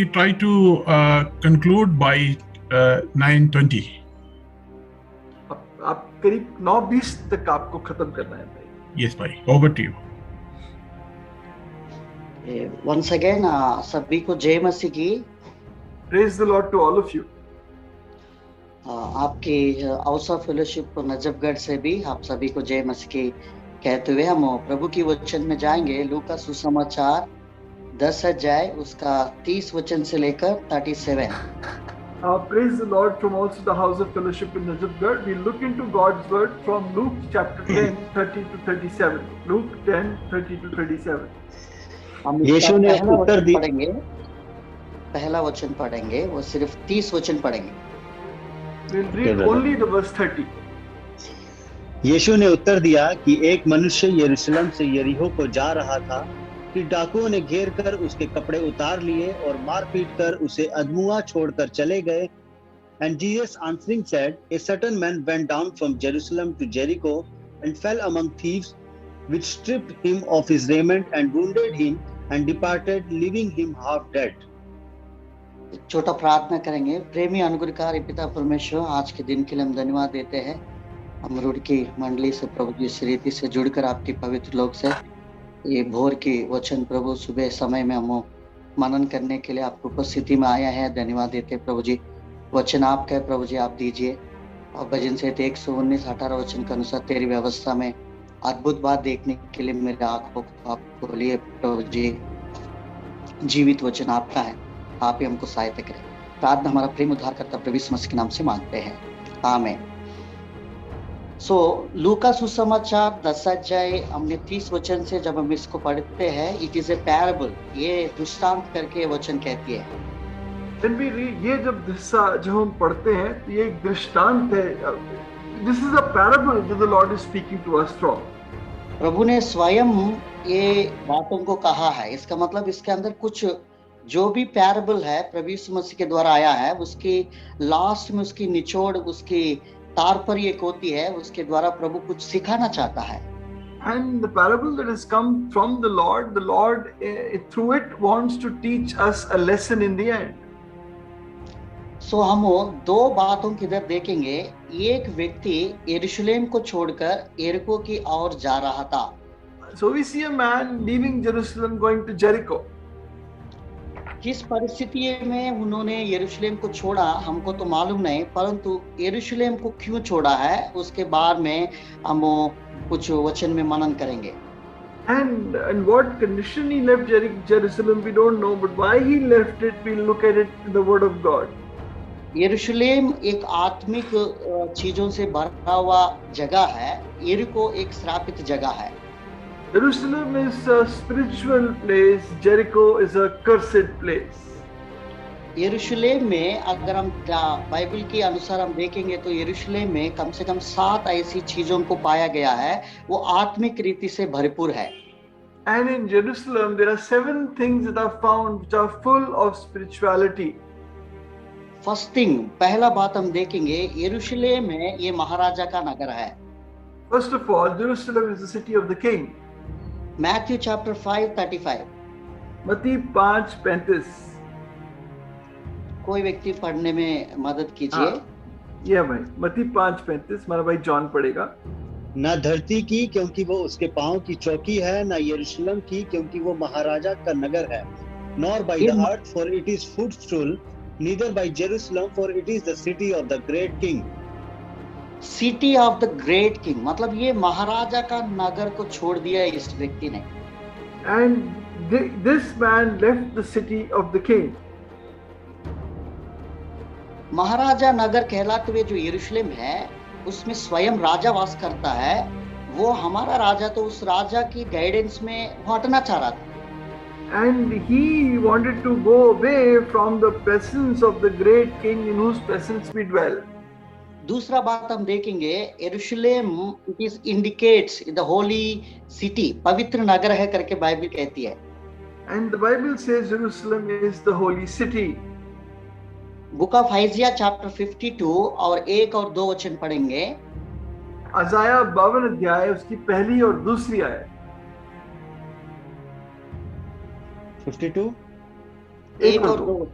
try to conclude by 9:20. आप करीब 9:20 तक आपको खत्म करना है भाई। Yes, bhai. Over to you. Once again, सभी को जय मसीह की। Praise the Lord to all of you. आपकी औसा फेलोशिप नजफगढ़ से भी आप सभी को जय मसीह की कहते हुए हम प्रभु की वचन में जाएंगे। लूका सुसमाचार 10 अध्याय उसका 30 वचन से लेकर 37। Praise the Lord from also the house of fellowship in Najafgarh. We look into God's word from Luke chapter 10, 30 to 37. Luke 10, 30 to 37. हम यीशु ने उत्तर दिया। पहला वचन पढ़ेंगे, वो सिर्फ 30 वचन पढ़ेंगे। We'll read only the verse 30. यीशु ने उत्तर दिया कि एक मनुष्य यरूशलेम से यरीहो को जा रहा था कि डाकुओं ने घेर कर उसके कपड़े उतार लिए और मार पीट कर उसे अधमुआ छोड़कर चले गए। And Jesus answering said, A certain man went down from Jerusalem to Jericho and fell among thieves, which stripped him of his raiment and wounded him and departed, leaving him half dead. छोटा प्रार्थना करेंगे। प्रेमी अनुग्रहकारी पिता परमेश्वर, आज के दिन के लिए हम धन्यवाद देते हैं। हम रूढ़ की मंडली से प्रभु जी इस रीति से जुड़कर आपकी पवित्र लोक से ये भोर की वचन प्रभु सुबह समय में हम मनन करने के लिए आपकी उपस्थिति में आया है। धन्यवाद देते प्रभु जी। वचन आपका है प्रभु जी, आप दीजिए। और भजन से 119:18 वचन के अनुसार तेरी व्यवस्था में अद्भुत बात देखने के लिए मेरे आंखों को आप खोलिए प्रभु जी। जीवित वचन आपका है, आप ही हमको सहायता करें। प्रार्थना हमारा प्रेम उद्धारकर्ता प्रभु यीशु मसीह के नाम से मांगते हैं, आमीन। सो लूका सुसमाचार 10 अध्याय हमने 30 वचन से जब हम इसको पढ़ते हैं, इट इज ए पैराबल, ये दृष्टांत करके वचन कहती है। When we read, ये जब हम पढ़ते हैं तो ये एक दृष्टांत है। This is a parable that the Lord is speaking to us from. प्रभु ने स्वयं ये बातों को कहा है। इसका मतलब इसके अंदर कुछ जो भी पैराबल है प्रभु यीशु मसीह के द्वारा आया है, उसकी लास्ट में उसकी निचोड़, उसकी तात्पर्य एक होती है, उसके द्वारा प्रभु कुछ सिखाना चाहता है। And the parable that has come from the Lord through it wants to teach us a lesson in the end. सो हम दो बातों की इधर देखेंगे। एक व्यक्ति यरूशलेम को छोड़कर यरीको की ओर जा रहा था। So we see a man leaving Jerusalem going to Jericho. किस परिस्थिति में उन्होंने यरूशलेम को छोड़ा हमको तो मालूम नहीं, परंतु यरूशलेम को क्यों छोड़ा है उसके बारे में हम कुछ वचन में मनन करेंगे। And what condition he left Jerusalem we don't know, but why he left it we'll look at it in the word of God. यरूशलेम एक आत्मिक चीजों से भरा हुआ जगह है, यरीको एक श्रापित जगह है। Jerusalem is a spiritual place, Jericho is a cursed place. यरूशलेम में अगर हम बाइबल के अनुसार हम देखेंगे तो यरूशलेम में कम से कम 7 ऐसी चीजों को पाया गया है, वो आत्मिक रीति से भरपूर है। And in Jerusalem there are 7 things that are found which are full of spirituality. First thing, पहला बात हम देखेंगे, यरूशलेम में ये महाराजा का नगर है। First of all, Jerusalem is the city of the king. Matthew chapter 5:35। मत्ती 5:35। कोई व्यक्ति पढ़ने में मदद कीजिए। ये भाई मत्ती 5:35 हमारा भाई जॉन पढ़ेगा। न धरती की क्योंकि वो उसके पांव की चौकी है, न यरूशलेम की क्योंकि वो महाराजा का नगर है, nor by the earth for it is footstool, neither by Jerusalem for it is the city of the great king. City of the great king, मतलब ये महाराजा का नगर को छोड़ दिया इस व्यक्ति ने। And this man left the city of the king. महाराजा नगर कहलाते हुए जो यरूशलेम है उसमें स्वयं राजा वास करता है। वो हमारा राजा तो उस राजा की गाइडेंस में हटना चाह रहा था। And he wanted to go away from the presence of the great king in whose presence we dwell. दूसरा बात हम देखेंगे, यरूशलेम it is indicates the holy city, पवित्र नगर है करके बाइबल कहती है। And the Bible says Jerusalem is the holy city. Book of आइजिया chapter 52 और 1 और 2 वचन पढ़ेंगे। अजाया 52 अध्याय उसकी पहली और दूसरी आयत। 52 1 और 2।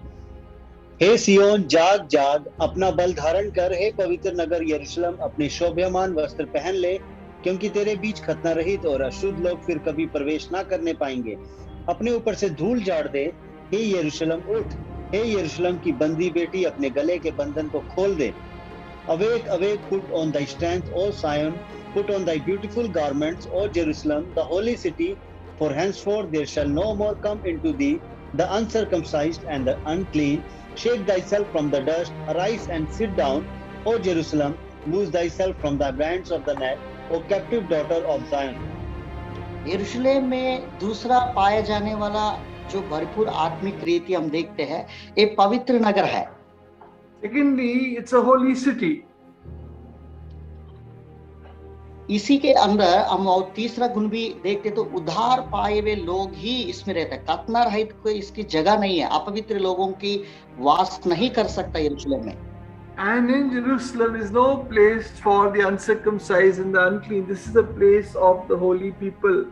हे सियोन जाग जाग, अपना बल धारण कर, हे पवित्र नगर यरूशलेम अपने शोभायमान वस्त्र पहन ले, क्योंकि तेरे बीच खतना रहित और अशुद्ध लोग फिर कभी प्रवेश ना करने पाएंगे। अपने ऊपर से धूल झाड़ दे, हे यरूशलेम उठ, हे यरूशलेम की बंदी बेटी अपने गले के बंधन को खोल दे। Awake, awake, put on thy strength, O Zion, put on thy beautiful garments, O Jerusalem, the holy city, for henceforth there shall no more come into thee the uncircumcised and the unclean. Shake thyself from the dust, arise and sit down, O Jerusalem, loose thyself from the bands of the net, O captive daughter of Zion. यरूशलेम में दूसरा पाया जाने वाला जो भरपूर आत्मिक रीति हम देखते हैं, एक पवित्र नगर है। Secondly, it's a holy city. इसी के अंदर हम और तीसरा गुण भी देखते तो उद्धार पाए हुए लोग ही इसमें रहते हैं। खतना रहित कोई इसकी जगह नहीं है, अपवित्र लोगों की वास नहीं कर सकता यरूशलेम में। And in Jerusalem is no place for the uncircumcised and the unclean. This is a place of the holy people.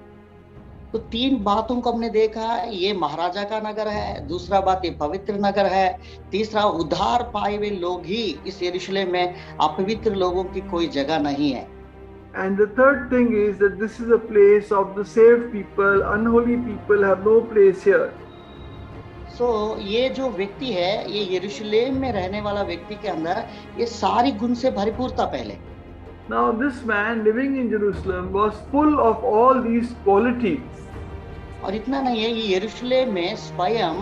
तो 3 बातों को हमने देखा, ये महाराजा का नगर है, दूसरा बात ये पवित्र नगर है, तीसरा उद्धार पाए हुए लोग ही इस यरूशलेम में, अपवित्र लोगों की कोई जगह नहीं है। And the third thing is that this is a place of the saved people. Unholy people have no place here. सो ये जो व्यक्ति है, ये यरूशलेम में रहने वाला व्यक्ति के अंदर ये सारी गुण से भरपूर था पहले। Now this man living in Jerusalem was full of all these qualities. और इतना नहीं है, ये यरूशलेम में स्वयं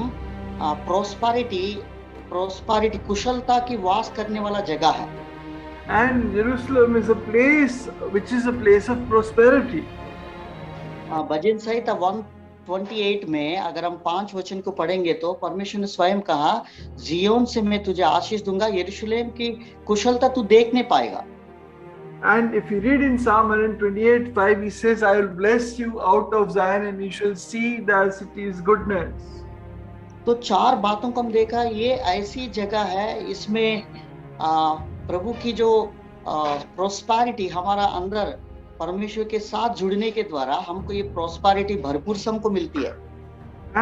प्रोस्पेरिटी कुशलता की वास करने वाला जगह है। And Jerusalem is a place which is a place of prosperity. भजन संहिता 128 में अगर हम 5 वचन को पढ़ेंगे तो परमेश्वर ने स्वयं कहा, जियोन से मैं तुझे आशीष दूंगा, यरूशलेम की कुशलता तू देख नहीं पाएगा। And if you read in Psalm 128:5, he says, I will bless you out of Zion and you shall see the city's goodness. तो 4 बातों को हम देखा, ये ऐसी जगह है इसमें प्रभु की जो प्रोस्पेरिटी हमारा अंदर परमेश्वर के साथ जुड़ने के द्वारा हमको ये प्रोस्पेरिटी भरपूर से हमको मिलती है।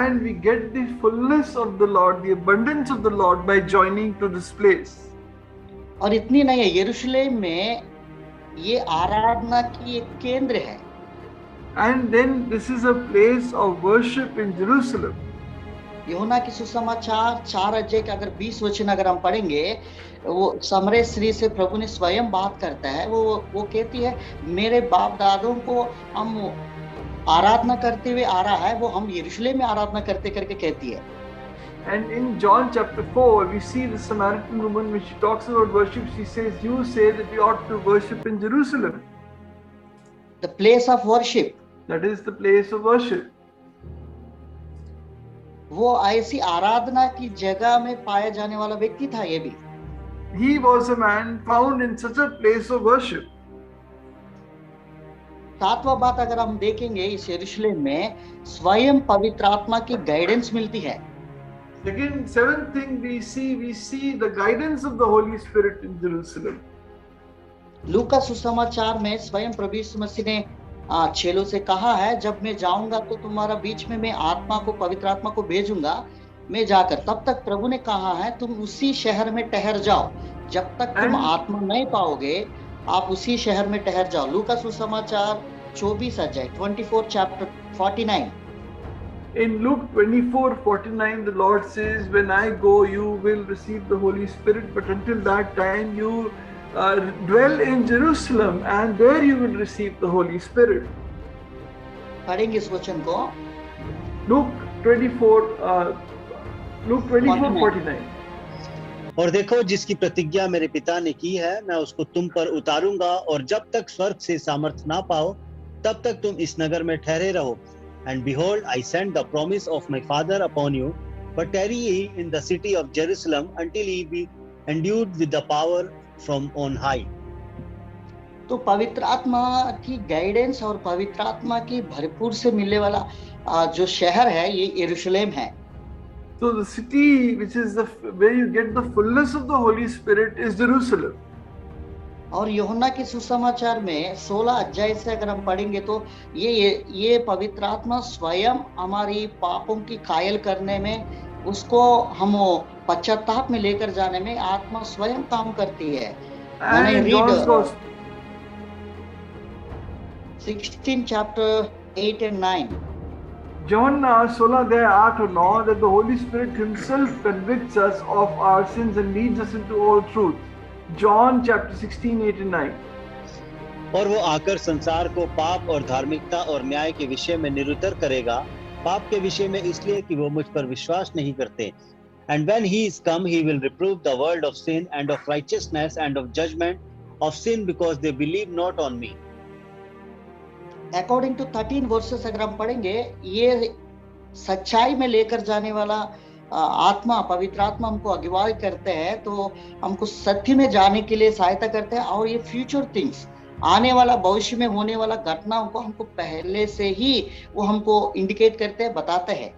And we get the fullness of the Lord, the abundance of the Lord by joining to this place. और इतनी नहीं है, यरूशलेम में ये आराधना की एक केंद्र है। And then this is a place of worship in Jerusalem. यूहन्ना की सुसमाचार 4 अध्याय का अगर 20 वचन अगर हम पढ़ेंगे, वो समरे स्त्री से प्रभु ने स्वयं बात करता है। वो कहती है, मेरे बाप दादों को हम आराधना करते हुए आ रहा है, वो हम यरूशलेम में आराधना करते करके कहती है। And in John chapter 4, we see the Samaritan woman when she talks about worship. She says, you say that we ought to worship in Jerusalem. The place of worship. That is the place of worship. वो ऐसी आराधना की जगह में पाया जाने वाला व्यक्ति था ये भी। He was a man found in such a place of worship. 7वां बात अगर हम देखेंगे, इस यरूशलेम में स्वयं पवित्र आत्मा की गाइडेंस मिलती है। Second, seventh thing we see the guidance of the Holy Spirit in Jerusalem. लूका सुसमाचार में स्वयं प्रभु यीशु मसीह ने चेलों से कहा है, जब मैं जाऊंगा तो तुम्हारा बीच में मैं आत्मा को, पवित्र आत्मा को भेजूंगा, मैं जाकर तब तक प्रभु ने कहा है तुम उसी शहर में ठहर जाओ, जब तक तुम आत्मा नहीं पाओगे आप उसी शहर में ठहर जाओ। लूका सुसमाचार 24 अध्याय 24 chapter 49। In Luke 24:49, the Lord says, when I go, you will receive the Holy Spirit, but until that time you dwell in Jerusalem and there you will receive the Holy Spirit. पढ़ेंगे इस वचन को। Luke 24:49। और देखो, जिसकी प्रतिज्ञा मेरे पिता ने की है, मैं उसको तुम पर उतारूंगा, और जब तक स्वर्ग से सामर्थ ना पाओ तब तक तुम इस नगर में ठहरे रहो। And behold, I send the promise of my Father upon you, but tarry ye in the city of Jerusalem until ye be endued with the power from on high. तो पवित्र आत्मा की गाइडेंस और पवित्र आत्मा की भरपूर से मिलने वाला जो शहर है ये यरूशलेम है। So the city which is where you get the fullness of the Holy Spirit is Jerusalem. और यूहन्ना के सुसमाचार में 16 अध्याय से अगर हम पढ़ेंगे तो ये पवित्र आत्मा स्वयं हमारी पापों की कायल करने में उसको हम पश्चाताप में लेकर जाने में आत्मा स्वयं काम करती है। And in John's Gospel, 16 chapter 8 and 9. John 16 अध्याय 8 और 9 that the Holy Spirit himself convicts us of our sins and leads us into all truth. John chapter 16, 8 and 9. और वो आकर संसार को पाप और धार्मिकता और न्याय के विषय में निरुत्तर करेगा, पाप के विषय में इसलिए कि वो मुझ पर विश्वास नहीं करते। And when he is come, he will reprove the world of sin and of righteousness and of judgment, of sin because they believe not on me. According to 13 verses अगर हम पढ़ेंगे, ये सच्चाई में लेकर जाने वाला आत्मा, पवित्र आत्मा हमको अगुवाई करते हैं, तो हमको सत्य में जाने के लिए सहायता करते हैं। और ये फ्यूचर थिंग्स, आने वाला भविष्य में होने वाला घटनाओं को हमको पहले से ही वो हमको इंडिकेट करते हैं, बताते हैं।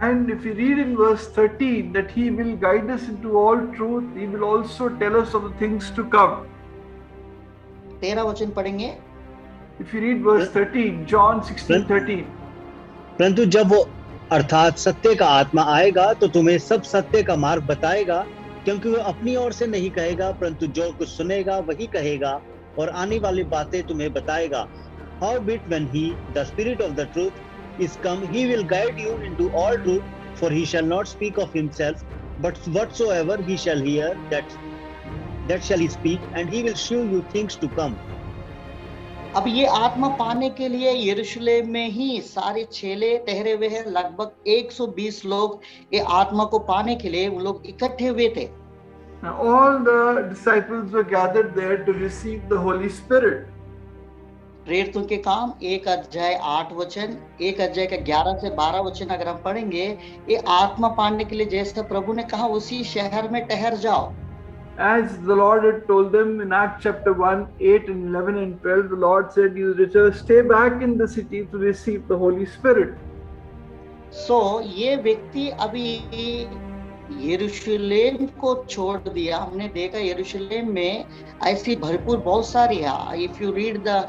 And if you read in verse 13 that he will guide us into all truth, he will also tell us of the things to come. 13 वचन पढ़ेंगे। If you read verse 13, John 16:13. परंतु जब वो अर्थात सत्य का आत्मा आएगा तो तुम्हें सब सत्य का मार्ग बताएगा, क्योंकि वो अपनी ओर से नहीं कहेगा, परंतु जो कुछ सुनेगा वही कहेगा और आने वाली बातें तुम्हें बताएगा। Howbeit when he, the Spirit of the truth, is come, he will guide you into all truth, for he shall not speak of himself, but whatsoever he shall hear, that shall he speak, and he will show you things to come. अब ये आत्मा पाने के लिए यरूशलेम में ही सारे चेले ठहरे हुए हैं। लगभग 120 लोग ये आत्मा को पाने के लिए उन लोग इकट्ठे हुए थे। Now all the disciples were gathered there to receive the Holy Spirit. प्रेरितों के काम 1 अध्याय 8 वचन, 1 अध्याय का 11 से 12 वचन अगर हम पढ़ेंगे, ये आत्मा पाने के लिए जैसे प्रभु ने कहा उसी शहर में ठहर जाओ। As the Lord had told them in Acts chapter 1, 8 and 11 and 12, the Lord said, you return, stay back in the city to receive the Holy Spirit. So ये व्यक्ति अभी यरूशलेम को छोड़ दिया। हमने देखा यरूशलेम में ऐसी भरपूर बहुत सारी है। इफ यू रीड द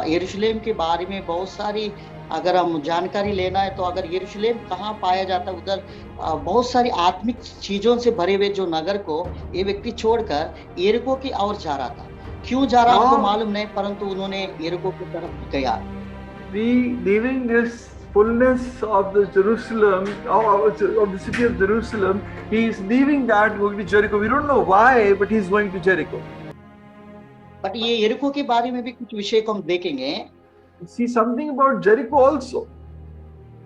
यरूशलेम के बारे में बहुत सारी अगर हम जानकारी लेना है तो अगर यरूशलेम कहाँ पाया जाता है, उधर बहुत सारी आत्मिक चीजों से भरे हुए जो नगर को ये व्यक्ति छोड़कर यरीको की ओर जा रहा था। क्यों जा रहा आपको मालूम नहीं, परंतु उन्होंने यरीको की तरफ गया। Leaving this fullness of the Jerusalem, of the city of Jerusalem, he is leaving that, going to Jericho. We don't know why, but he is going to Jericho. But ये यरीको के बारे में भी कुछ विषय को हम देखेंगे। See something about Jericho also.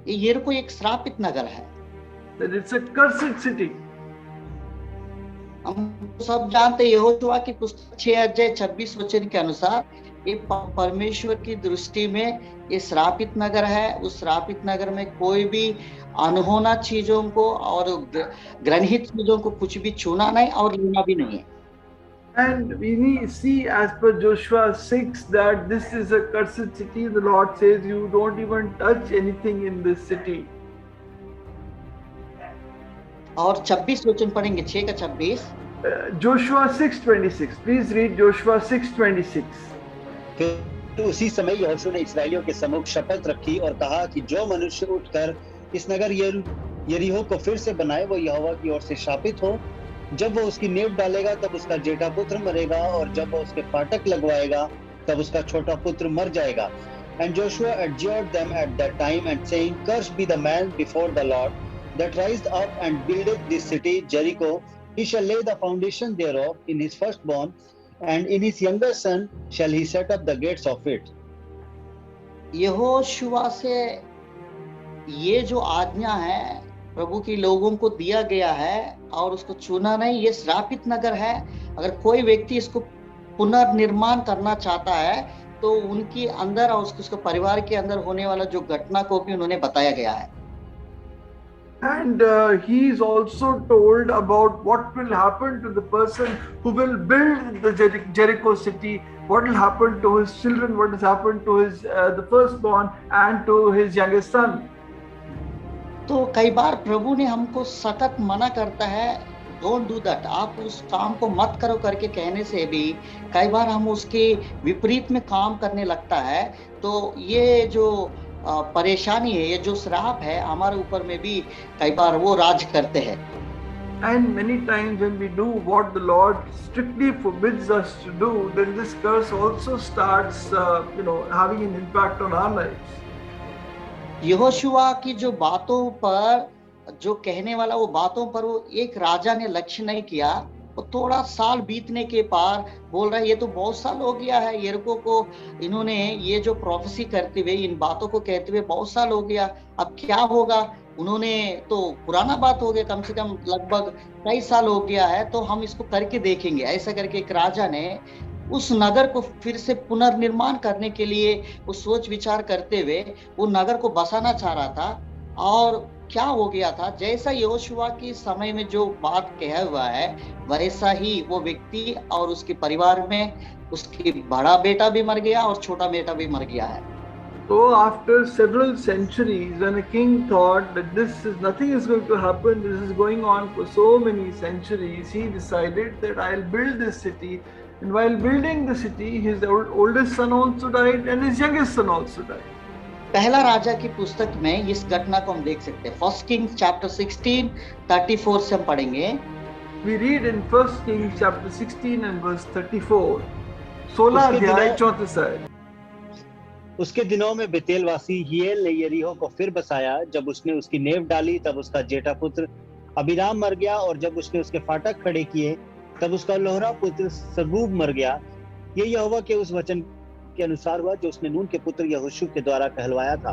ये यरीको एक श्रापित नगर है। That it's a cursed city. हम सब जानते हैं यहोशुआ की पुस्तक 6 अध्याय 26 वचन के अनुसार ये परमेश्वर की दृष्टि में ये श्रापित नगर है। उस श्रापित नगर में कोई भी अनहोना चीजों को और ग्रहित चीजों को कुछ भी छूना नहीं और लेना भी नहीं है। And we see as per Joshua 6 that this is a cursed city. The Lord says you don't even touch anything in this city. और 26 वचन पढ़ेंगे, 6 का 26। Joshua 6:26. Please read Joshua 6:26. फिर उसी समय यहोशू ने इस्राएलियों के सम्मुख शपथ रखी और कहा कि जो मनुष्य उठकर इस नगर यरीहो को फिर से बनाए वो यहोवा की ओर से शापित हो। जब वो उसकी नींव डालेगा तब उसका जेठा पुत्र मरेगा और जब वो उसके फाटक लगवाएगा तब उसका छोटा पुत्र मर जाएगा। And Joshua adjured them at that time and saying, Cursed be the man before the Lord that rised up and buildeth this city Jericho. He shall lay the foundation thereof in his firstborn, and in his younger son shall he set up the gates of it. Yehoshua से ये जो आज्ञा है प्रभु की लोगों को दिया गया है और उसको चुना नहीं, ये श्रापित नगर है। अगर कोई व्यक्ति इसको पुनर्निर्माण करना चाहता है तो उनके अंदर और उसके परिवार के अंदर होने वाला जो घटना को भी उन्होंने बताया गया है। And he is also told about what will happen to the person who will build the Jericho city, what will happen to his children, what has happened to his the firstborn and to his youngest son. तो कई बार प्रभु ने हमको सख्त मना करता है, don't do that, आप उस काम को मत करो करके कहने से भी कई बार हम उसके विपरीत में काम करने लगता है। तो ये जो परेशानी है, ये जो श्राप है हमारे ऊपर में भी कई बार वो राज करते हैं। And many times when we do what the Lord strictly forbids us to do, then this curse also starts, having an impact on our lives. Yehoshua की जो बातों पर, जो कहने वाला वो बातों पर वो एक राजा ने लक्ष्य नहीं किया। वो थोड़ा साल बीतने के पार बोल रहा है, ये तो बहुत साल हो गया है यरीको को, इन्होंने ये जो प्रोफेसी करते हुए, इन बातों को कहते हुए बहुत साल हो गया, अब क्या होगा। उन्होंने तो पुराना बात हो गया, कम से कम लगभग कई साल हो गया है, तो हम इसको करके देखेंगे। ऐसा करके एक राजा ने उस नगर को फिर से पुनर्निर्माण करने के लिए वो सोच विचार करते हुए वो नगर को बसाना चाह रहा था। और क्या हो गया था, जैसा यहोशुआ की समय में जो बात कहा हुआ है, वैसा ही वो व्यक्ति और उसके परिवार में उसकी बड़ा बेटा भी मर गया और छोटा बेटा भी मर गया है। So after several centuries, when a king thought that nothing is going to happen, this is going on for so many centuries, he decided that I'll build this city. And while building the city, his oldest son also died and his youngest son also died. पहला राजा की पुस्तक में इस घटना को हम देख सकते हैं। फर्स्ट किंग्स चैप्टर 16 34 से हम पढ़ेंगे। We read in 1 Kings chapter 16 and verse 34. 16 अध्याय 34 आयत। उसके दिनों में बेतेलवासी हियेल ने यरीहो को फिर बसाया। जब उसने उसकी नेव डाली तब उसका जेठा पुत्र अबीराम मर गया, और जब उसने उसके फाटक खड़े किए तब उसका लोहरा पुत्र सगूब मर गया। ये यहोवा के उस वचन के अनुसार हुआ जो उसने नून के पुत्र यहोशू के द्वारा कहलवाया था।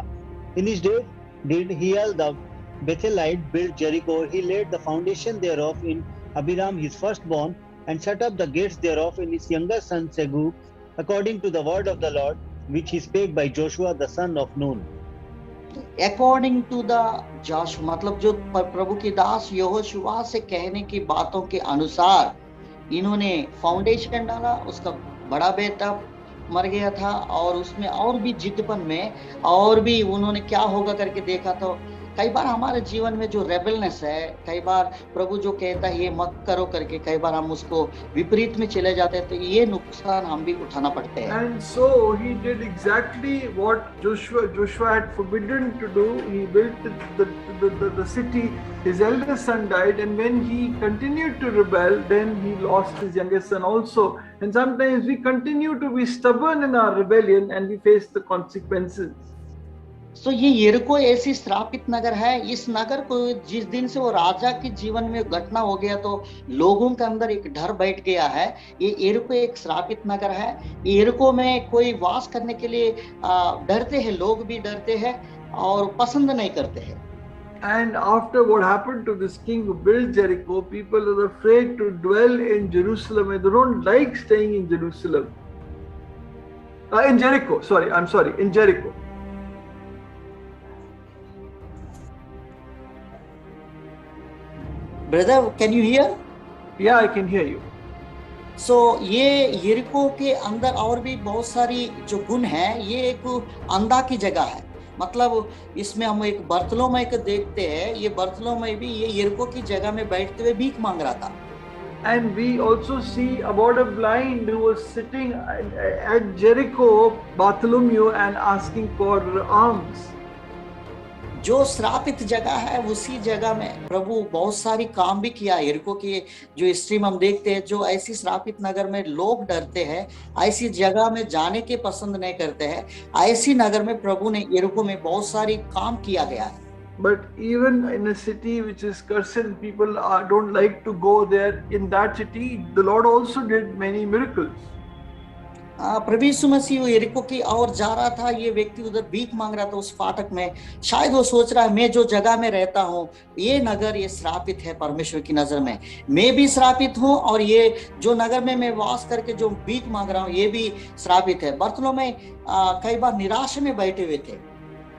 In his day did Hiel the Bethelite build Jericho. He laid the foundation thereof in Abiram his firstborn, and set up the gates thereof in his younger son Segub, according to the word of the Lord, which he spake by Joshua the son of Nun. According to the Joshua, मतलब जो प्रभु की दास यहोशुआ से कहने की बातों के अनुसार इन्होंने फाउंडेशन डाला। उसका बड़ा बेटा मर गया था और उसमें और भी जिद्दपन में और भी उन्होंने क्या होगा करके देखा। तो कई बार हमारे जीवन में जो रेबलनेस है, कई बार प्रभु जो कहता है ये मत करो करके, कई बार हम उसको विपरीत में चले जाते हैं, तो ये नुकसान हम भी उठाना पड़ते हैं। And so he did exactly what Joshua had forbidden to do. He built the city. His eldest son died, and when he continued to rebel, then he lost his youngest son also. And sometimes we continue to be stubborn in our rebellion, and we face the consequences. तो ये यरीको ऐसी श्रापित नगर है। इस नगर को जिस दिन से वो राजा के जीवन में घटना हो गया, तो लोगों के अंदर एक डर बैठ गया है। ये यरीको एक श्रापित नगर है। यरीको में कोई वास करने के लिए डरते हैं, लोग भी डरते हैं और पसंद नहीं करते हैं। And after what happened to this king who built Jericho, people are afraid to dwell in Jerusalem, and they don't like staying in Jerusalem. In Jericho, in Jericho. Brother, can you hear? Yeah, I can hear you. So ये यरीको के अंदर और भी बहुत सारी जो गुण है, ये एक अंधा की जगह है। मतलब इसमें हम एक बर्तलोमै को देखते हैं। ये बर्तलोमै भी ये यरीको की जगह में बैठते हुए भीख मांग रहा था। And we also see about a blind who was sitting at Jericho, Bartholomew, and asking for alms. जो श्रापित जगह है उसी जगह में प्रभु बहुत सारी काम भी किया। यरीको की जो स्ट्रीम हम देखते हैं, जो ऐसी श्रापित नगर में लोग डरते हैं, ऐसी जगह में जाने के पसंद नहीं करते हैं, ऐसी नगर में प्रभु ने यरीको में बहुत सारी काम किया गया है। But even in a city which is cursed, people don't like to go there. In that city, the Lord also did many miracles. प्रभु यीशु मसीह यरीको की ओर जा रहा था। ये व्यक्ति उधर भीख मांग रहा था उस फाटक में। शायद वो सोच रहा है, मैं जो जगह में रहता हूँ ये नगर ये श्रापित है परमेश्वर की नजर में, मैं भी श्रापित हूँ, और ये जो नगर में मैं वास करके जो भीख मांग रहा हूँ ये भी श्रापित है। बर्तलोमै कई बार निराश में बैठे हुए थे।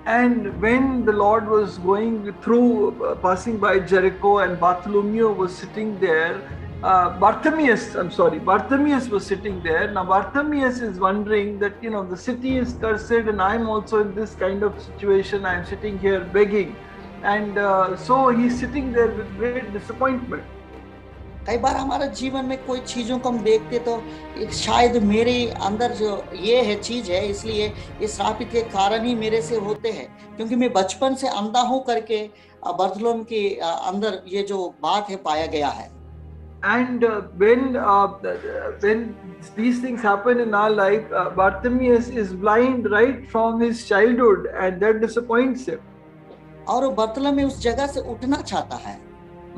And when the Lord was going through, passing by Jericho, and Bartholomew was sitting there, Bartimaeus was sitting there. Now Bartimaeus is wondering that, the city is cursed and I'm also in this kind of situation. I'm sitting here begging. And so he's sitting there with great disappointment. कई बार हमारे जीवन में कोई चीजों को हम देखते तो एक शायद मेरे अंदर जो ये है चीज है, इसलिए ये श्रापित के कारण ही मेरे से होते हैं, क्योंकि मैं बचपन से अंधा हूं करके बर्थलोम के अंदर ये जो बात है पाया गया है। And when these things happen in our life, Bartimaeus is blind right from his childhood, and that disappoints him. और बर्थलोम में उस जगह से उठना चाहता है।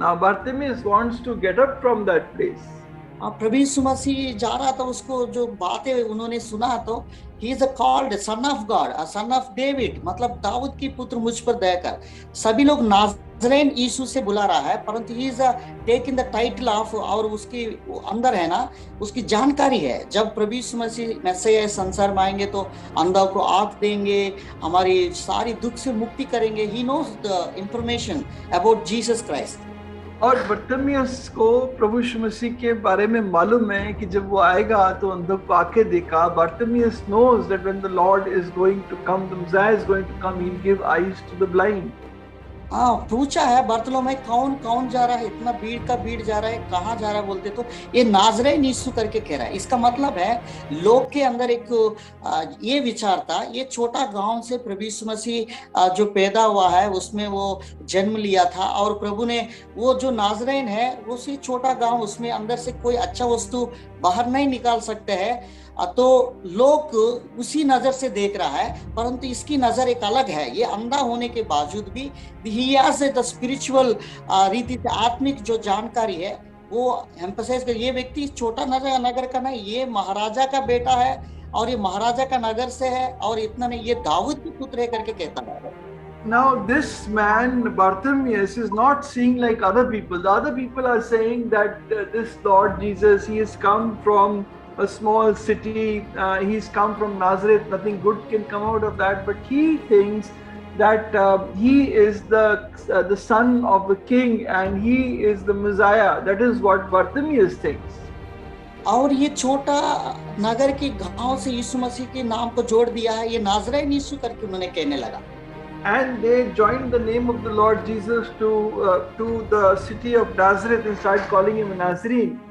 Now Bartimaeus wants to get up from that place. प्रभु यीशु मसीह जा रहा था, उसको जो बातें उन्होंने सुना तो he is called son of God, a son of David, मतलब दाऊद की पुत्र मुझ पर दया कर। सभी लोग नाज़रेन यीशु से बुला रहा है, परंतु he is taking the title of, और उसके अंदर है ना उसकी जानकारी है, जब प्रभु यीशु मसीह मैसिया संसार में आएंगे तो अंधों को आँख देंगे, हमारी सारी दुख से मुक्ति करेंगे। he knows the information about Jesus Christ. और बर्तिमेउस को प्रभु यीशु मसीह के बारे में मालूम है कि जब वो आएगा तो अंधों को आंखें देगा। Bartimaeus knows that when the Lord is going to come, the Messiah is going to come, he'll give eyes to the blind. पूछा है बर्थलोमै कौन कौन जा रहा है, इतना भीड़ का भीड़ जा रहा है, कहाँ जा रहा है, बोलते तो ये नाज़रेन यीशु करके कह रहा है। इसका मतलब है लोग के अंदर एक ये विचार था, ये छोटा गांव से प्रभु यीशु मसीह जो पैदा हुआ है उसमें वो जन्म लिया था, और प्रभु ने वो जो नाज़रेन है उसी छोटा गांव, उसमें अंदर से कोई अच्छा वस्तु बाहर नहीं निकाल सकते हैं, तो लोग उसी नजर से देख रहा है, परंतु इसकी नजर एक अलग है। ये अंधा होने के बावजूद भी ही हैज द स्पिरिचुअल रीति से आत्मिक जो जानकारी है वो एम्फसाइज कर, ये व्यक्ति छोटा नगर का नहीं, ये महाराजा का बेटा है और ये महाराजा का नगर से है, और इतना नहीं, ये दाऊद के पुत्र है करके कहता है। Now this man Bartimaeus is not seeing like other people. The other people are saying that this Lord Jesus, he has come from a small city, he's come from Nazareth, nothing good can come out of that, but he thinks that he is the son of the king and he is the Messiah. That is what Bartimaeus thinks. और ये छोटा नगर के गांव से यीशु मसीह के नाम को जोड़ दिया है, ये नाज़रेन यीशु करके उन्होंने कहने लगा। And they joined the name of the Lord Jesus to the city of Nazareth and started calling him a Nazarene.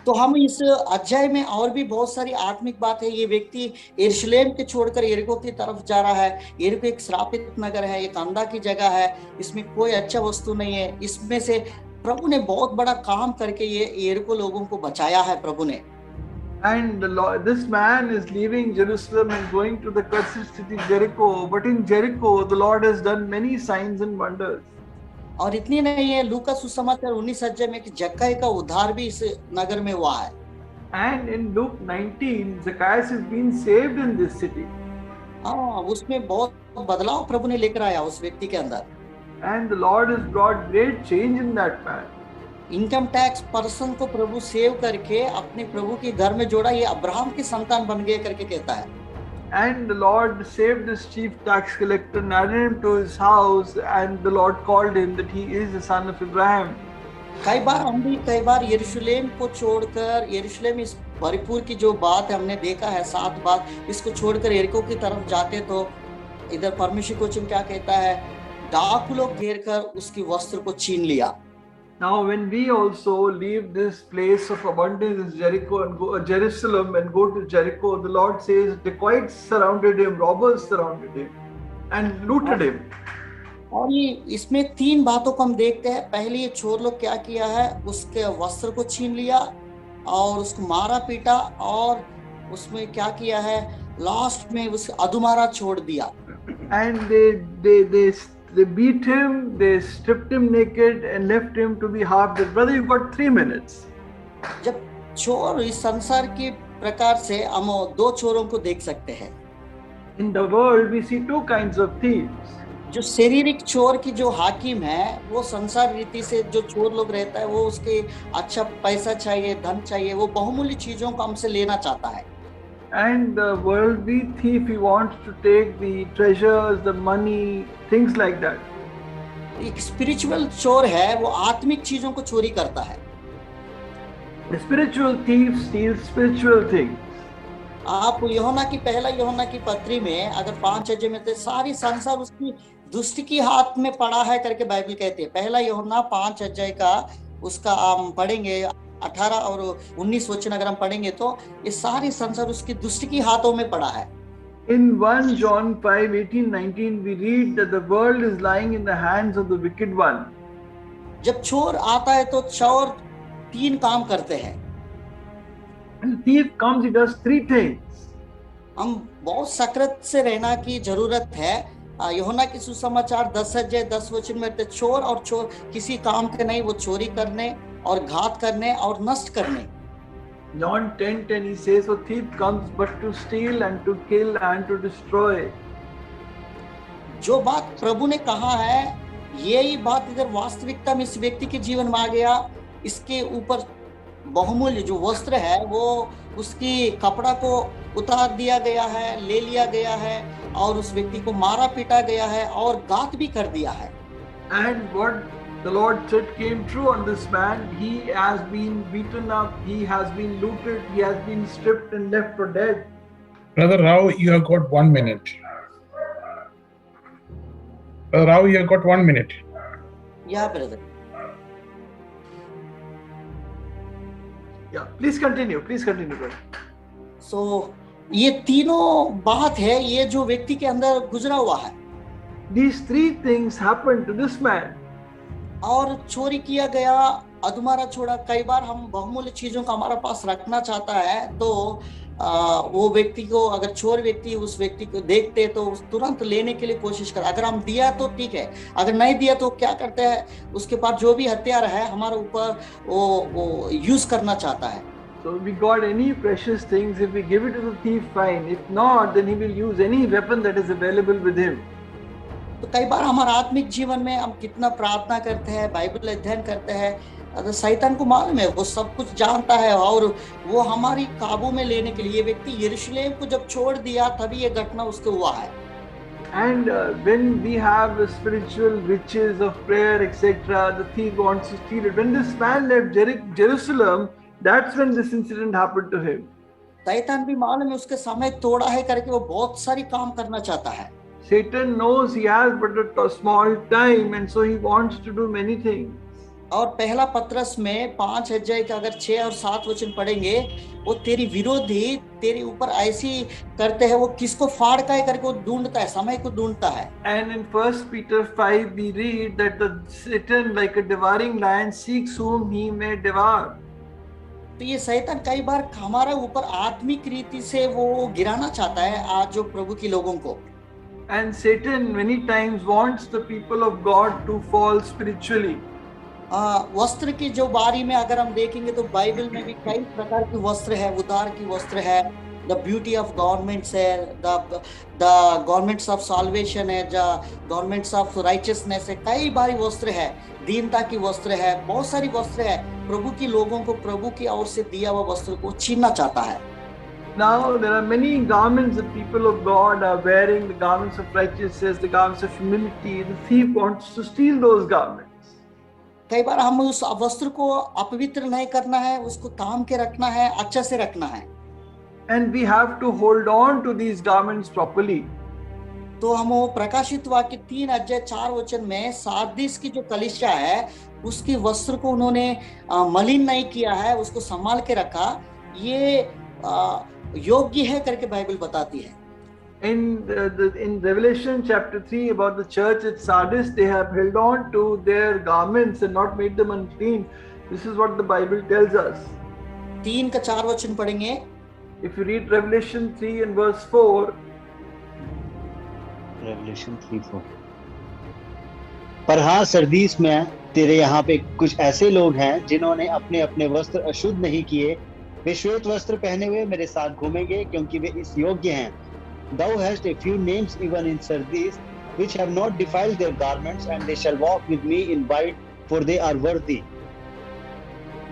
तो हम इस अध्याय में और भी बहुत सारी आत्मिक बात है। ये व्यक्ति यरूशलेम के छोड़कर यरीको की तरफ जा रहा है। यरीको एक श्रापित नगर है, एक अंधा की जगह है, इसमें कोई अच्छा वस्तु नहीं है। इसमें से प्रभु ने बहुत बड़ा काम करके ये यरीको लोगों को बचाया है प्रभु ने। And this man is leaving Jerusalem and going to the cursed city Jericho. But in Jericho, the Lord has done many signs and wonders. और इतनी नहीं है, लूका सुसमाचार 19 अध्याय में कि जक्कई का उद्धार भी इस नगर में हुआ है। And in Luke 19, Zacchaeus has been saved in this city. उसमें बहुत बदलाव प्रभु ने लेकर आया उस व्यक्ति के अंदर। And the Lord has brought great change in that man. Income tax person को प्रभु सेव करके अपने प्रभु के घर में जोड़ा, ये अब्राहम की संतान बन गए करके कहता है। And the Lord saved this chief tax collector and added him to his house, and the Lord called him that he is the son of Abraham. कई बार हम भी कई बार यरूशलेम को छोड़कर, यरूशलेम इस भरपूर की जो बात है हमने देखा है 7 बात, इसको छोड़कर यरीको की तरफ जाते तो इधर परमेश्वर को क्या कहता है, डाकू लोग घेर कर उसकी वस्त्र को छीन लिया। Now when we also leave this place of abundance, Jericho, and go Jerusalem and go to Jericho, the Lord says dacoits surrounded him, robbers surrounded him and looted him. और ये इसमें 3 बातों को हम देखते हैं। पहले ये चोर लोग क्या किया है, उसके वस्त्र को छीन लिया और उसको मारा पीटा, और उसमें क्या किया है, लास्ट में उसे अधुमारा छोड़ दिया। And they beat him, they stripped him naked and left him to be half dead. Brother, you've got 3 minutes. जब चोर इस संसार के प्रकार से हम 2 चोरों को देख सकते हैं। In the world we see 2 kinds of thieves. जो शारीरिक चोर की जो हाकिम है, वो संसार रीति से जो चोर लोग रहता है, वो उसके अच्छा पैसा चाहिए, धन चाहिए, वो बहुमूल्य चीजों को हमसे लेना चाहता है। And the worldly thief, he wants to take the treasures, the money, things like that. एक स्पिरिचुअल चोर है, वो आत्मिक चीजों को चोरी करता है। The spiritual thief steals spiritual things. आप पहला यूहन्ना की पत्री में अगर 5 अध्याय में सारी संसार उसकी दुष्ट की हाथ में पड़ा है करके बाइबल कहती है। पहला यूहन्ना 5 अध्याय का उसका हम पढ़ेंगे 18 और 19 वचन अगर हम पढ़ेंगे तो ये सारी संसार उसकी दुष्ट की हाथों में पड़ा है। In 1 John 5, 18, 19, we read that the world is lying in the hands of the wicked one. जब चोर आता है तो चोर 3 काम करते हैं। And the thief comes, he does 3 things. हम बहुत सतर्क से रहना की जरूरत है। यूहन्ना की सुसमाचार 10 अध्याय 10 वचन में चोर और चोर किसी काम के नहीं, वो चोरी करने और घात करने और नष्ट करने। John 10:10 he says, "For thief comes but to steal and to kill and to destroy." जो बात प्रभु ने कहा है यही बात अगर वास्तविकता में इस व्यक्ति के जीवन में आ गया, इसके ऊपर बहुमूल्य जो वस्त्र है वो उसकी कपड़ा को उतार दिया गया है, ले लिया गया है और उस व्यक्ति को मारा पीटा गया है और घात भी कर दिया है। And what the Lord said came true on this man. He has been beaten up, he has been looted, he has been stripped and left for dead. Brother Rao, you have got 1 minute. Brother Rao, you have got 1 minute. Yeah, brother. Yeah, please continue, brother. So ये तीनों बात है ये जो व्यक्ति के अंदर गुजरा हुआ है। These 3 things happened to this man. और चोरी किया गया, अधमरा छोड़ा। कई बार हम बहुमूल्य चीजों का हमारा पास रखना चाहता है तो वो व्यक्ति को, अगर चोर व्यक्ति उस व्यक्ति को देखते तो तुरंत लेने के लिए कोशिश कर। अगर हम दिया तो ठीक है, अगर नहीं दिया तो क्या करते हैं, उसके पास जो भी हथियार है हमारे ऊपर वो यूज करना चाहता है। So we got any precious things, if we give it to the thief, fine. If not, then he will use any weapon that is available with him. तो कई बार हमारा आत्मिक जीवन में हम कितना प्रार्थना करते हैं, बाइबल अध्ययन करते हैं, अगर शैतान को मालूम है, वो सब कुछ जानता है और वो हमारी काबू में लेने के लिए, ये व्यक्ति यरूशलेम को जब छोड़ दिया तभी ये घटना उसको हुआ है। And when we have spiritual riches of prayer, etc., the thief wants to steal it. When this man left Jerusalem, that's when this incident happened to him. शैतान भी मालूम है उसके समय तोड़ा है करके वो बहुत सारी काम करना चाहता है। Satan knows he has but a small time, and so he wants to do many things. और पहला पत्रस में 5 अध्याय का अगर 6 और 7 वचन पढ़ेंगे, वो तेरी विरोधी तेरे ऊपर ऐसी करते हैं, वो किसको फाड़ का है करके वो ढूंढता है, समय को ढूंढता है। And in 1 Peter 5 we read that the Satan like a devouring lion seeks whom he may devour. तो ये शैतान कई बार हमारे ऊपर आत्मिक रीति से वो गिराना चाहता है आज जो प्रभु के लोगों को। And Satan many times wants the people of God to fall spiritually. वस्त्र की जो बारी में अगर हम देखेंगे तो बाइबल में भी कई प्रकार के वस्त्र है, उद्धार की वस्त्र है, द ब्यूटी ऑफ गवर्नमेंट्स है, द गवर्नमेंट्स ऑफ साल्वेशन है, गवर्नमेंट्स ऑफ राइचियसनेस है, कई बारी वस्त्र है, दीनता की वस्त्र है, बहुत सारी वस्त्र है। प्रभु की लोगों को प्रभु की ओर से दिया हुआ वस्त्र को छीनना चाहता है। Now there are many garments that people of God are wearing, the garments of righteousness, the garments of humility. The thief wants to steal those garments. कई बार हमें उस वस्त्र को अपवित्र नहीं करना है, उसको ताम के रखना है, अच्छा से रखना है। And we have to hold on to these garments properly. तो हम वो प्रकाशित वाक्य 3 अध्याय 4 वचन में सार्दिस की जो कलीसिया है उसके वस्त्र को उन्होंने मलिन नहीं किया है, उसको संभाल के रखा, ये योग्य है करके बाइबल बताती है। In Revelation chapter 3 about the church at Sardis, they have held on to their garments and not made them unclean. This is what the Bible tells us. 3 का 4 वचन पढ़ेंगे। If you read Revelation 3 and verse 4, Revelation 3:4, पर हाँ Sardis में तेरे यहाँ पे कुछ ऐसे लोग हैं जिन्होंने अपने अपने वस्त्र अशुद्ध नहीं किए, वे श्वेत वस्त्र पहने हुए मेरे साथ घूमेंगे क्योंकि वे इस योग्य हैं। Thou hast a few names even in Sardis which have not defiled their garments, and they shall walk with me in white, for they are worthy.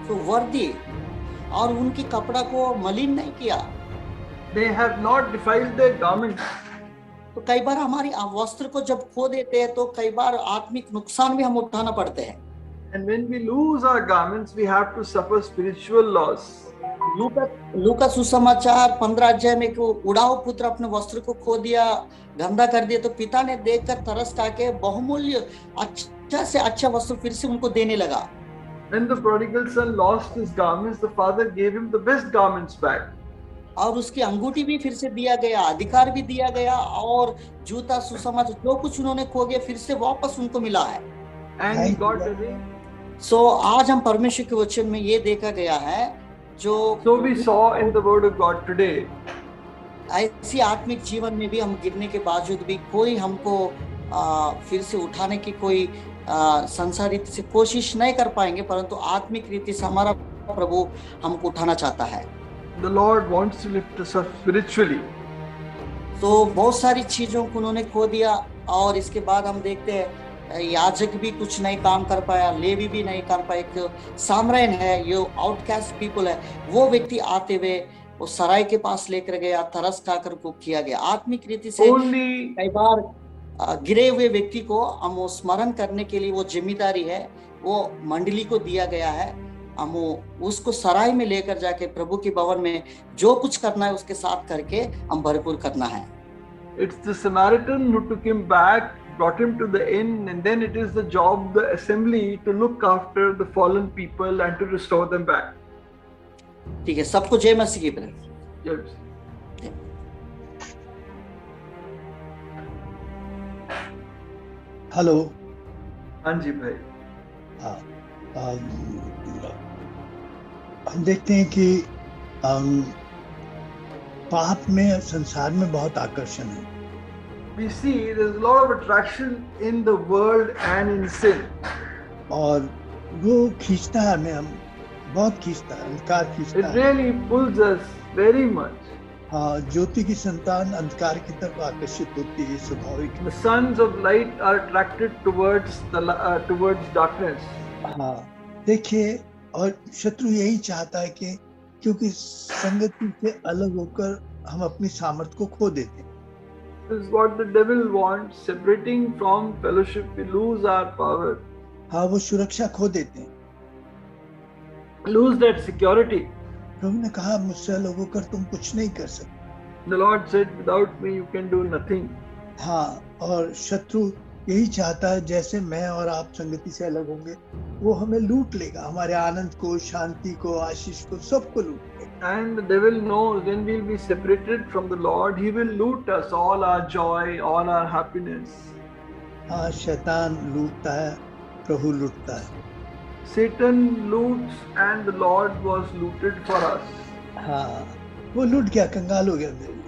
तो वर्दी और उनकी कपड़ा को मलिन नहीं किया। they have not defiled their garments. तो कई बार हमारी वस्त्र को जब खो देते हैं तो कई बार आत्मिक नुकसान भी हम उठाना पड़ते हैं। And when we lose our garments, we have to suffer spiritual loss. लूका सुसमाचार 15 अध्याय में कि उड़ाऊ पुत्र अपने वस्त्र को खो दिया, गंदा कर दिया, तो पिता ने देखकर तरस खा के बहुमूल्य अच्छा से अच्छा वस्त्र फिर से उनको देने लगा। When the prodigal son lost his garments, the father gave him the best garments back. और उसकी अंगूठी भी फिर से दिया गया, अधिकार भी दिया गया, और जूता, सुसमाचार, जो कुछ उन्होंने खो गया फिर से वापस उनको मिला है। And he got a ring. सो आज हम परमेश्वर के वचन में ये देखा गया है, जो So we saw in the word of God today, ऐसी आत्मिक जीवन में भी हम गिरने के बावजूद भी कोई हमको फिर से उठाने की कोई संसार रीति से कोशिश नहीं कर पाएंगे, परंतु आत्मिक रीति से हमारा प्रभु हमको उठाना चाहता है। the Lord wants to lift us up spiritually. तो बहुत सारी चीजों को उन्होंने खो दिया, और इसके बाद हम देखते हैं याजक भी कुछ नहीं काम कर पाया, लेवी भी नहीं कर पाया। एक सामरायन है, ये आउटकास्ट पीपल है, वो व्यक्ति आते हुए वो सराय के पास लेकर गया, तरस खाकर को किया गया। आत्मिक रीति से Only कई बार गिरे हुए व्यक्ति को हम वो स्मरण करने के लिए वो जिम्मेदारी है, वो मंडली को दिया गया है। हम उसको सराय में लेकर जाके प्रभु के भवन में जो कुछ करना है उसके साथ करके हम भरपूर करना है। it's the Samaritan who took him back, brought him to the inn, and then it is the job of the assembly to look after the fallen people and to restore them back. ठीक है, सबको जय मसीह की brother. Yes. Hello. हाँ जी भाई। हाँ, हम देखते हैं कि पाप में, संसार में बहुत आकर्षण है। We see there's a lot of attraction in the world and in sin. और वो खींचता है हमें, हम बहुत खींचता है, अंधकार खींचता It है। really pulls us very much. हाँ, ज्योति की संतान अंधकार की तरफ आकर्षित होती है, स्वाभाविक है। The sons of light are attracted towards towards darkness. हाँ, देखिए, और शत्रु यही चाहता है कि क्योंकि संगति से अलग होकर हम अपनी सामर्थ्य को खो देते हैं। This is what the devil wants. Separating from fellowship, we lose our power, हाँ, वो सुरक्षा खो देते हैं। lose that security. प्रभु ने कहा, मुझसे अलग होकर तुम कुछ नहीं कर सकते। The Lord said, without me you can do nothing. हाँ, और शत्रु यही चाहता है, जैसे मैं और आप संगति से अलग होंगे, वो हमें लूट लेगा, हमारे आनंद को, शांति को, आशीष को, सबको लूट लेगा। And the devil knows when we'll be separated from the Lord, he will loot us, all our joy, all our happiness. हाँ, शैतान लूटता है, प्रभु लूटता है। Satan loots and the Lord was looted for us. हाँ, वो लूट गया, कंगाल हो गया मेरे लिए।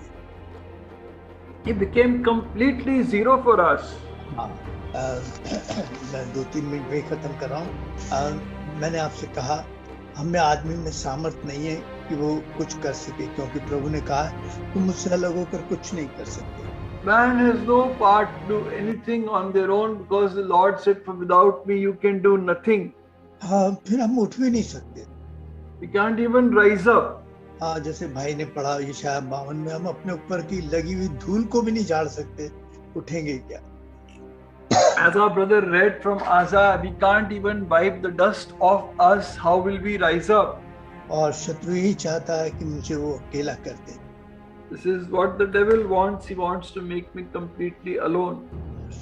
He became completely zero for us. हाँ, मैं 2-3 मिनट में खत्म कर रहा हूँ। मैंने आपसे कहा, हम में आदमी में सामर्थ नहीं है कि वो कुछ कर सके, क्योंकि प्रभु ने कहा, तुम मुझसे अलग होकर कुछ नहीं कर सकते। Man has no part to do anything on their own, because the Lord said, for without me you can do nothing. हाँ, फिर हम उठ भी नहीं सकते। We can't even rise up. हाँ, जैसे भाई ने पढ़ा यशायाह 52 में, हम अपने ऊपर की लगी हुई धूल को भी नहीं झाड़ सकते, उठेंगे क्या? As our brother read from Isaiah, we can't even wipe the dust off us. How will we rise up? और शत्रु यही चाहता है कि मुझे वो अकेला कर दे। This is what the devil wants. He wants to make me completely alone.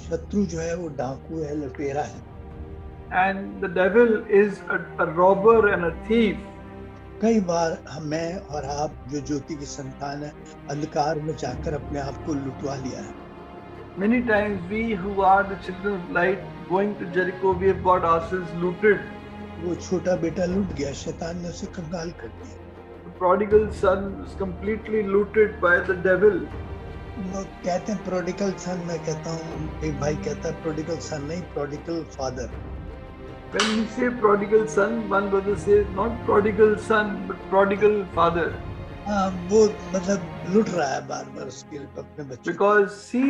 शत्रु जो है वो डाकू है, लुटेरा है। And the devil is a robber and a thief. कई बार मैं और आप जो ज्योति की संतान है, अंधकार में जाकर अपने आप को लुटवा लिया है। Many times we who are the children of light going to Jericho, we have got ourselves looted. वो छोटा बेटा लूट गया, शैतान ने उसे कंगाल कर दिया। The prodigal son was completely looted by the devil. लोग कहते हैं प्रोडिगल सन, मैं कहता हूँ, एक भाई कहता है प्रोडिगल सन नहीं, prodigal father. When we say prodigal son, one brother says not prodigal son but prodigal father. हाँ, वो मतलब लूट रहा है बार बार उसके अपने बच्चों। Because he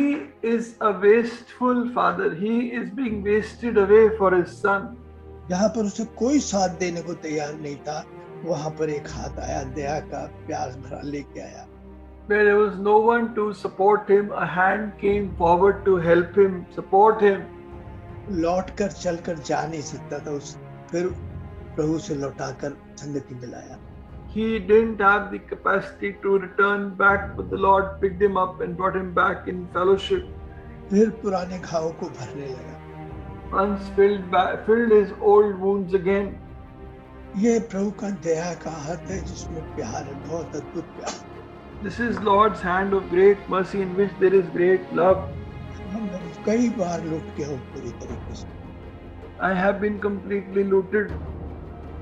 is a wasteful father. He is being wasted away for his son. जहाँ पर उसे कोई साथ देने को तैयार नहीं था, वहाँ पर एक हाथ आया, दया का, प्यार भरा लेके आया। Where there was no one to support him, a hand came forward to help him, support him. लौट कर चल कर जा नहीं सकता था, उस फिर प्रभु से लौटाकर संगति मिलाया। He didn't have the capacity to return back, but the Lord picked him up and brought him back in fellowship. फिर पुराने घावों को भरने लगा। Once filled his old wounds again. ये प्रभु का दया का हाथ है जिसमें प्यार है, बहुत अद्भुत प्यार। This is Lord's hand of great mercy in which there is great love. हम कई बार लूट गया हूँ पूरी तरीके से। I have been completely looted.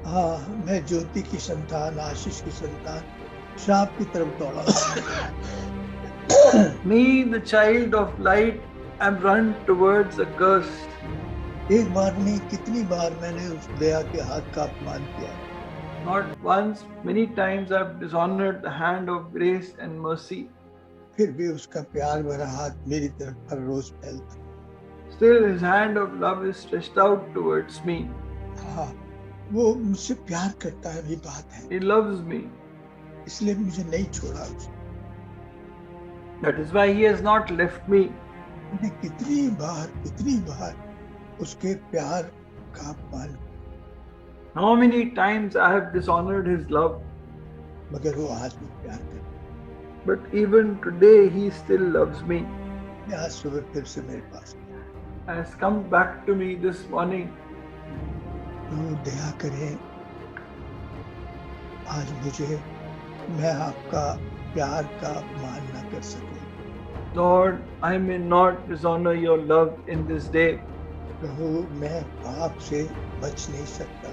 हाँ, मैं ज्योति की संतान, आशीष की संतान, श्राप की तरफ दौड़ा। Me, the child of light, am run towards a curse. एक बार नहीं, कितनी बार मैंने उस दया के हाथ का अपमान किया। Not once, many times I have dishonored the hand of grace and mercy. फिर भी उसका प्यार भरा हाथ मेरी तरफ हर रोज फैलता। Still, His hand of love is stretched out towards me. हाँ, वो मुझसे प्यार करता है, ये बात है, He loves me. इसलिए मुझे नहीं छोड़ा उसने। That is why He has not left me. मैंने कितनी बार उसके प्यार का अपमान किया, How many times I have dishonored His love. मगर वो आज भी प्यार करता But even today, He still loves me. है। आज सुबह फिर से मेरे पास आया। And has come back to me this morning. तो दया करें आज मुझे, मैं आपका प्यार का अपमान न कर सकूं। Lord, I may not dishonor your love in this day. प्रभु, मैं पाप से बच नहीं सकता।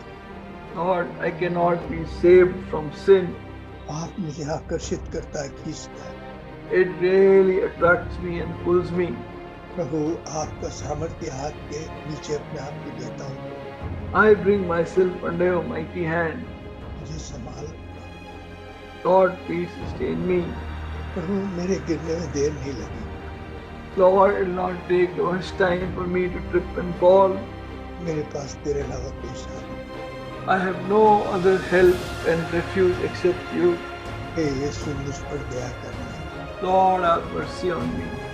Lord, I cannot be saved from sin. पाप मुझे आकर्षित करता है, खींचता है। It really attracts me and pulls me. प्रभु, आपका सामर्थ्य हाथ के नीचे अपने आप को देता हूँ। I bring myself under your mighty hand. मुझे संभाल Lord, please sustain me. प्रभु, मेरे गिरने में देर नहीं लगी। Lord, it will not take much time for me to trip and fall. मेरे पास तेरे अलावा कोई सहारा नहीं। I have no other help and refuge except you. हे यीशु, मुझ पर दया करना। Lord, have mercy on me.